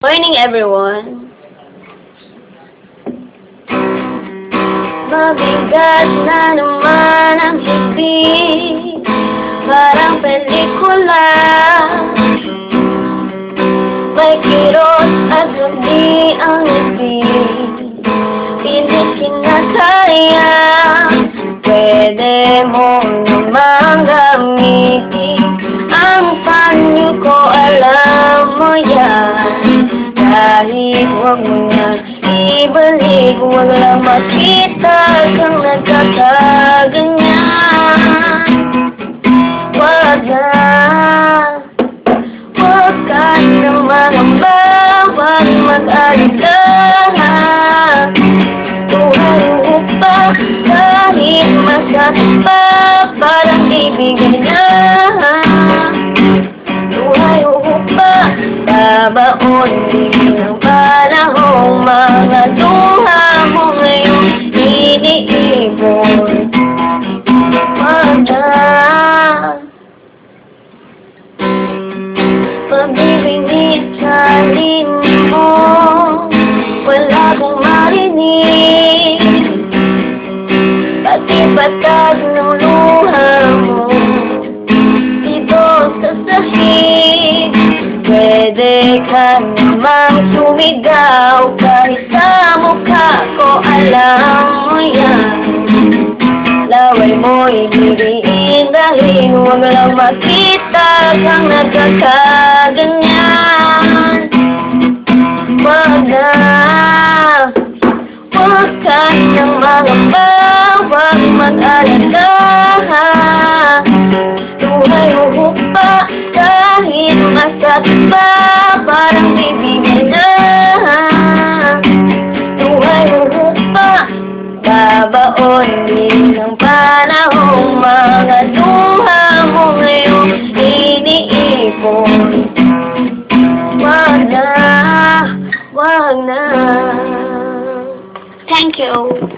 Morning, everyone. Mabigat na naman ang higpit, parang pelikula. May kirot at hindi ang ngiti, hindi kinakaya. Pwede mo namang gamitin ang panyo ko, alam mo yan. Kahit huwag mo na ibalik, huwag lang makita kang nagkakaganyan. Huwag na, huwag ka na mangamba, huwag mag-alala. Buhay mo pa, kahit masakit pa, parang bibigay na. Buhay mo pa, babaon din ang panahong mga luha mo ngayong iniipon. Wag na pabibingit sa halin mo, wala kong marinig, pati patag ng luha mo dito sa sahig. Pwede ka namang sumigaw kahit sa mukha ko, alam mo yan. Laway mo ibigin dahil huwag lang makita kang nagkakaganyan. Wag na, huwag ka nang mangamba, huwag mag-alala. Buhay mo pa, kahit masakit pa, parang bibigyan na. Buhay mo pa, babaon din ang panahong mga luha mo ngayong iniipon. Wag na, wag na. Thank you.